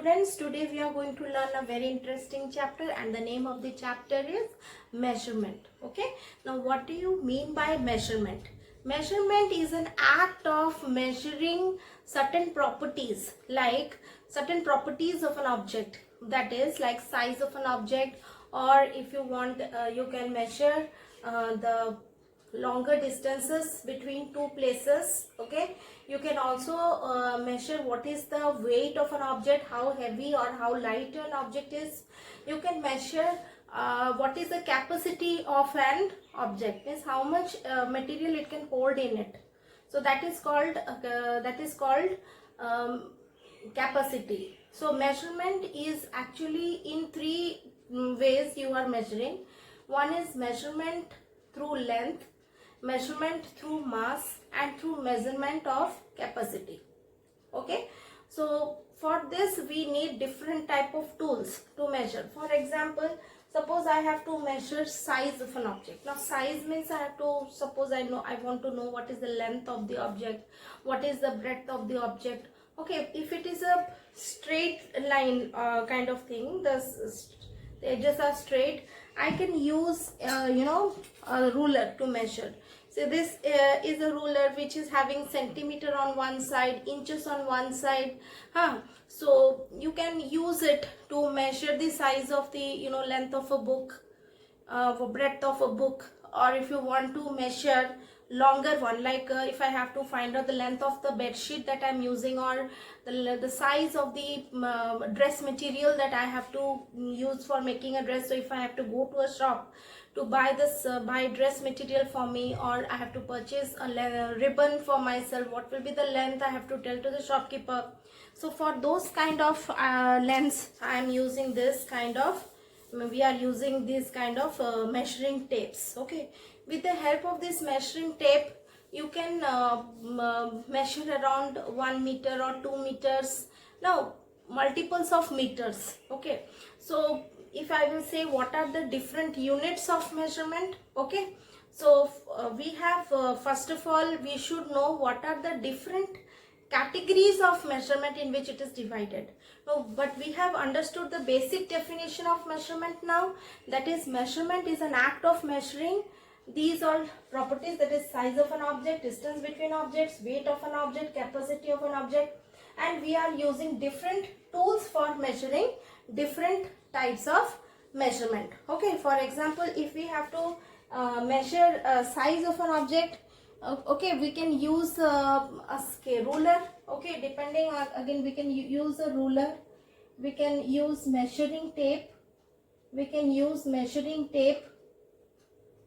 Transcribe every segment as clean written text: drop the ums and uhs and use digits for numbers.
students, today we are going to learn a very interesting chapter, and the name of the chapter is measurement. Okay, now what do you mean by measurement? Measurement is an act of measuring certain properties, like certain properties of an object, that is like size of an object, or if you want you can measure the longer distances between two places. Okay, you can also measure what is the weight of an object, how heavy or how light an object is. You can measure what is the capacity of an object, means how much material it can hold in it. So that is called capacity. So measurement is actually in three ways you are measuring. One is measurement through length, measurement through mass, and through measurement of capacity. Okay, so for this we need different type of tools to measure. For example, suppose I have to measure size of an object. Now size means I have to, suppose I want to know what is the length of the object, what is the breadth of the object. Okay, if it is a straight line kind of thing, the edges are straight, I can use a ruler to measure. So this is a ruler which is having centimeter on one side, inches on one side. So you can use it to measure the size of the length of a book, breadth of a book, or if you want to measure longer one, like if I have to find out the length of the bed sheet that I'm using, or the size of the dress material that I have to use for making a dress. So if I have to go to a shop to buy this buy dress material for me, or I have to purchase a ribbon for myself, what will be the length, I have to tell to the shopkeeper. So for those kind of lengths I am using this kind of, we are using this kind of measuring tapes. Okay, with the help of this measuring tape you can measure around 1 meter or 2 meters, now multiples of meters. Okay, so if I will say what are the different units of measurement. Okay, so we have first of all we should know what are the different categories of measurement in which it is divided. No, but we have understood the basic definition of measurement now, that is measurement is an act of measuring these all properties, that is size of an object, distance between objects, weight of an object, capacity of an object, and we are using different tools for measuring different types of measurement. Okay, for example, if we have to measure size of an object, okay, we can use a scale, ruler. Okay, depending on, again we can use a ruler, we can use measuring tape,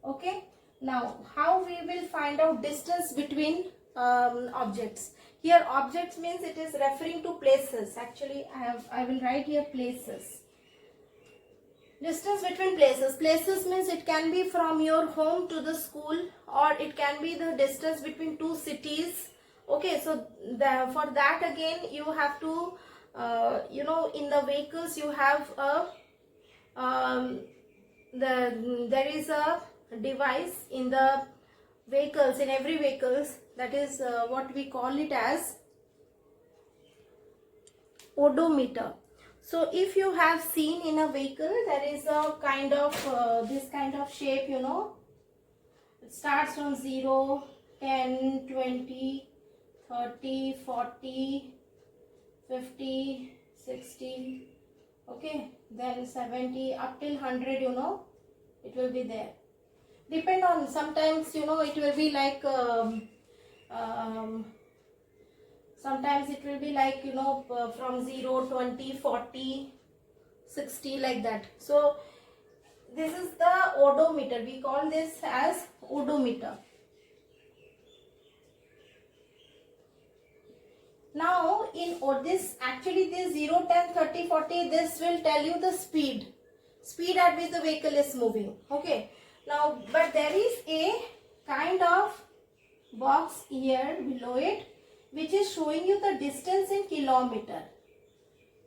Okay, now how we will find out distance between objects? Here objects means it is referring to places. Actually I will write here places. Distance between places. Places means it can be from your home to the school, or it can be the distance between two cities. Okay, so for that again you have to in the vehicles you have a there is a device in the vehicles, in every vehicles, that is what we call it as odometer. So if you have seen in a vehicle, there is a kind of this kind of shape, it starts from 0, 10, 20, 30, 40, 50, 60, okay, then 70 up till 100, it will be there. Depend on, sometimes it will be like sometimes it will be like from 0, 20, 40, 60, like that. So this is the odometer, we call this as odometer. Now in this, actually this 0, 10, 30, 40, this will tell you the speed at which the vehicle is moving. Okay, now but there is a kind of box here below it which is showing you the distance in kilometer.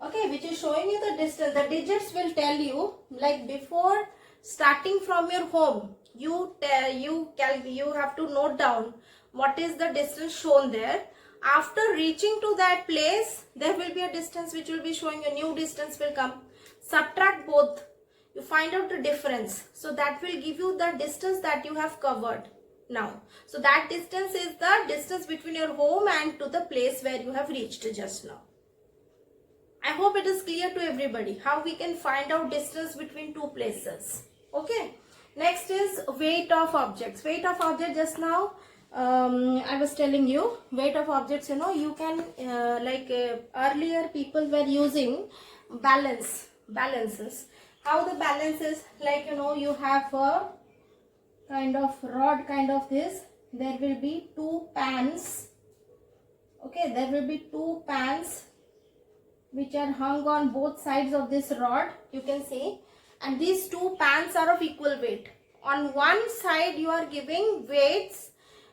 Okay, which is showing you the distance. The digits will tell you, like before starting from your home, you have to note down what is the distance shown there. After reaching to that place, there will be a distance which will be showing, a new distance will come. Subtract both, you find out the difference. So that will give you the distance that you have covered now. So that distance is the distance between your home and to the place where you have reached just now. I hope it is clear to everybody how we can find out distance between two places. Okay. Next is weight of objects. Weight of object, just now I was telling you, weight of objects, you know, you can earlier people were using balances. How the balance is, like, you know, you have a kind of rod, kind of this, there will be two pans. Okay, there will be two pans which are hung on both sides of this rod, you can see, and these two pans are of equal weight. On one side you are giving weights,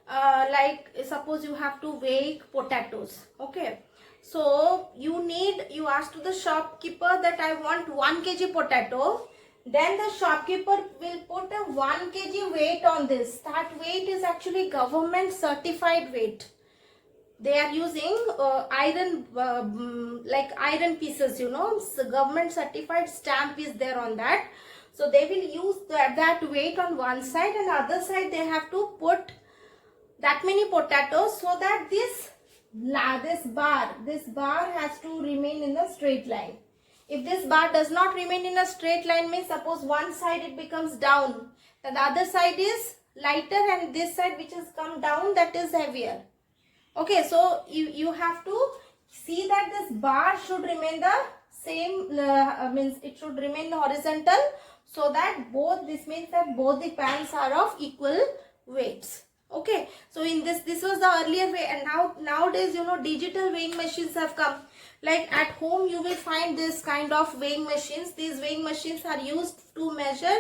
like suppose you have to weigh potatoes. Okay, so you ask to the shopkeeper that I want 1 kg potato. Then the shopkeeper will put a 1 kg weight on this. That weight is actually government certified weight. They are using iron, like iron pieces, you know, so government certified stamp is there on that. So they will use that weight on one side, and other side they have to put that many potatoes, so that this bar has to remain in a straight line. If this bar does not remain in a straight line, means suppose one side it becomes down, then the other side is lighter, and this side which has come down, that is heavier. Okay, so you have to see that this bar should remain the same, means it should remain horizontal, so that this means that both the pans are of equal weights. Okay, so in this was the earlier way, and nowadays, you know, digital weighing machines have come. Like at home you will find this kind of weighing machines. These weighing machines are used to measure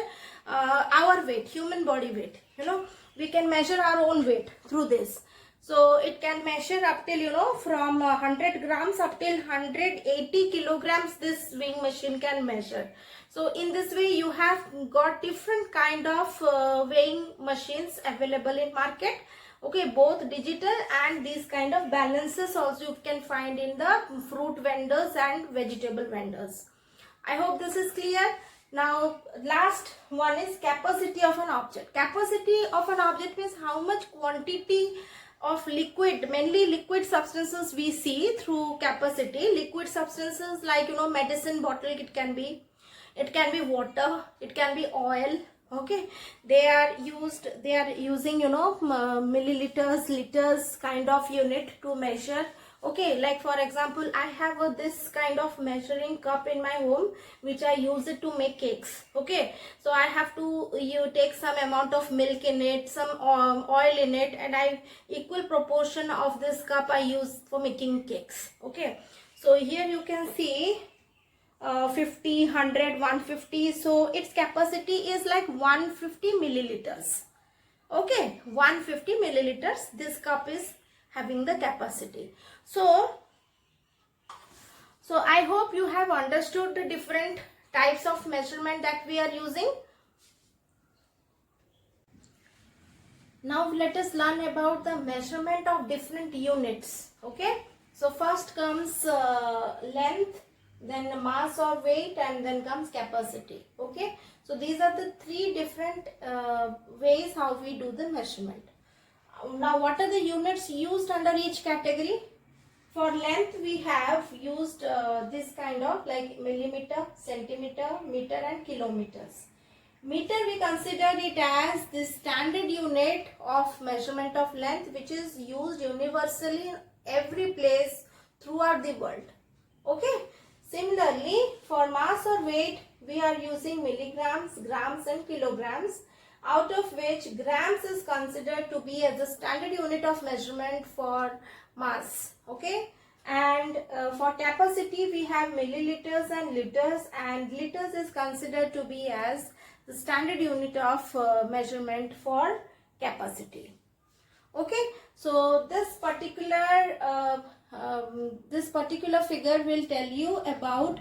our weight, human body weight. You know, we can measure our own weight through this. So it can measure up till, you know, from 100 grams up till 180 kilograms this weighing machine can measure. So in this way you have got different kind of weighing machines available in market. Okay, both digital and these kind of balances also you can find in the fruit vendors and vegetable vendors. I hope this is clear. Now last one is capacity of an object. Capacity of an object means how much quantity of liquid, mainly liquid substances we see through capacity. Liquid substances like, you know, medicine bottle, it can be water, it can be oil. Okay, they are using, you know, milliliters, liters kind of unit to measure. Okay, like for example, I have this kind of measuring cup in my home which I use it to make cakes. Okay, so I have to take some amount of milk in it, some oil in it, and equal proportion of this cup I use for making cakes. Okay, so here you can see 50, 100, 150. So its capacity is like 150 milliliters. Okay, 150 milliliters this cup is having the capacity. So I hope you have understood the different types of measurement that we are using. Now let us learn about the measurement of different units. Okay, so first comes length, then mass or weight, and then comes capacity. Okay, so these are the three different ways how we do the measurement. Now what are the units used under each category? For length we have used this kind of like millimeter, centimeter, meter and kilometers. Meter we consider it as the standard unit of measurement of length which is used universally in every place throughout the world. Okay. Similarly, for mass or weight, we are using milligrams, grams and kilograms, out of which grams is considered to be as the standard unit of measurement for mass. Okay, and for capacity we have milliliters and liters, and liters is considered to be as the standard unit of measurement for capacity. Okay, so this particular figure will tell you about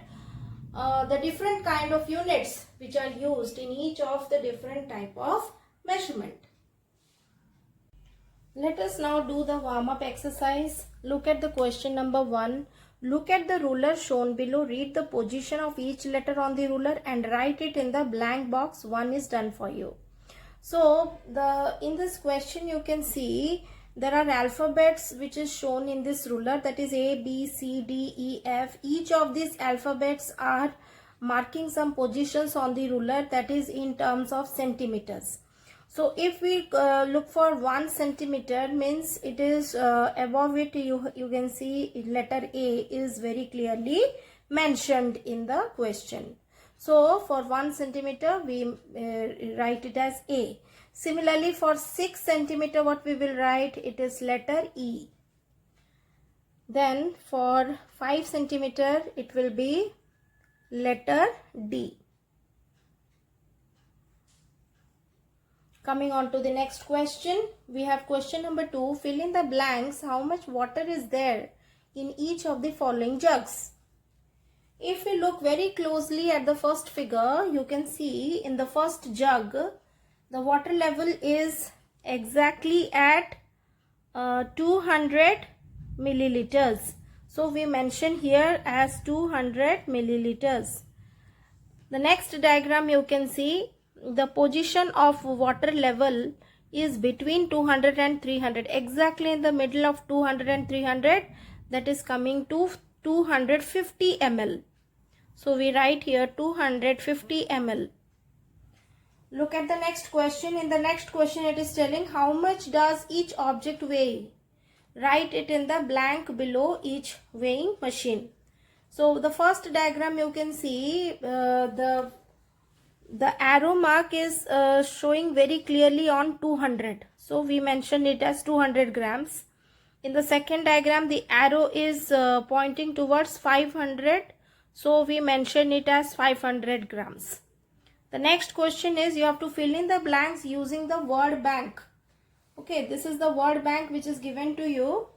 the different kind of units which are used in each of the different type of measurement. Let us now do the warm-up exercise. Look at the question number 1. Look at the ruler shown below. Read the position of each letter on the ruler and write it in the blank box. 1 is done for you. So in this question you can see there are alphabets which is shown in this ruler, that is A, B, C, D, E, F. Each of these alphabets are marking some positions on the ruler, that is in terms of centimeters. So if we look for 1 centimeter, means it is above it you can see letter A is very clearly mentioned in the question. So for 1 centimeter we write it as A. Similarly for 6 centimeter what we will write, it is letter E. Then for 5 centimeter it will be letter D. Coming on to the next question, we have question number 2. Fill in the blanks. How much water is there in each of the following jugs? If we look very closely at the first figure, you can see in the first jug, the water level is exactly at 200 milliliters. So we mention here as 200 milliliters. The next diagram you can see the position of water level is between 200 and 300, exactly in the middle of 200 and 300, that is coming to 250 ml. So we write here 250 ml. Look at the next question. In the next question it is telling how much does each object weigh. Write it in the blank below each weighing machine. So the first diagram you can see the arrow mark is showing very clearly on 200. So we mention it as 200 grams. In the second diagram the arrow is pointing towards 500. So we mention it as 500 grams. The next question is you have to fill in the blanks using the word bank. Okay, this is the word bank which is given to you.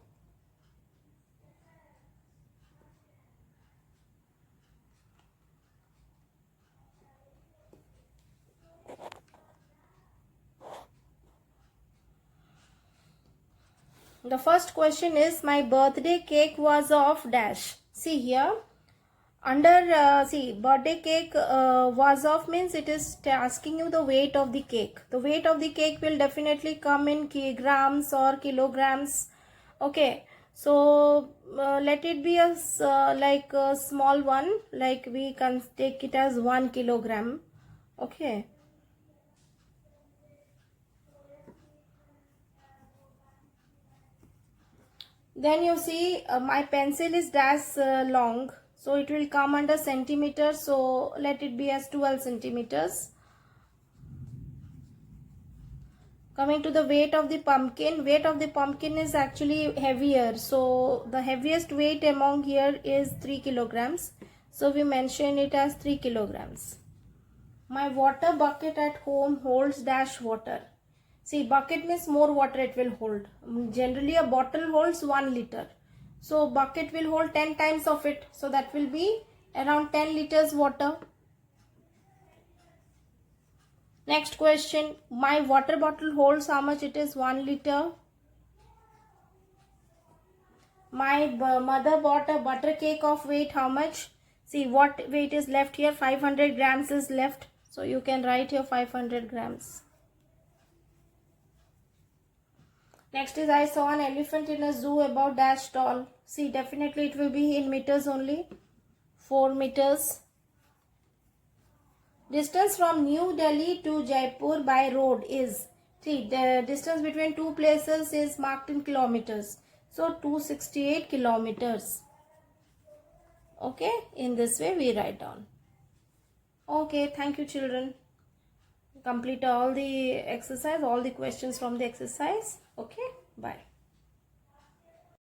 The first question is my birthday cake was of dash. See here under see birthday cake was of means it is asking you the weight of the cake. The weight of the cake will definitely come in kilograms or kilograms. Okay, so let it be a like a small one, like we can take it as 1 kilogram. Okay. Then you see my pencil is dash long, so it will come under centimeters, so let it be as 12 centimeters. Coming to the weight of the pumpkin is actually heavier, so the heaviest weight among here is 3 kilograms, so we mention it as 3 kilograms. My water bucket at home holds dash water. See, bucket means more water it will hold. Generally a bottle holds 1 liter. So bucket will hold 10 times of it. So that will be around 10 liters water. Next question. My water bottle holds how much? It is 1 liter. My mother bought a butter cake of weight how much? See what weight is left here. 500 grams is left. So you can write here 500 grams. Next is I saw an elephant in a zoo about dash tall. See, definitely it will be in meters only. 4 meters. Distance from New Delhi to Jaipur by road is, see, the distance between two places is marked in kilometers. So 268 kilometers. Okay, in this way we write down. Okay, thank you children. Complete all the exercise, all the questions from the exercise. Okay, bye.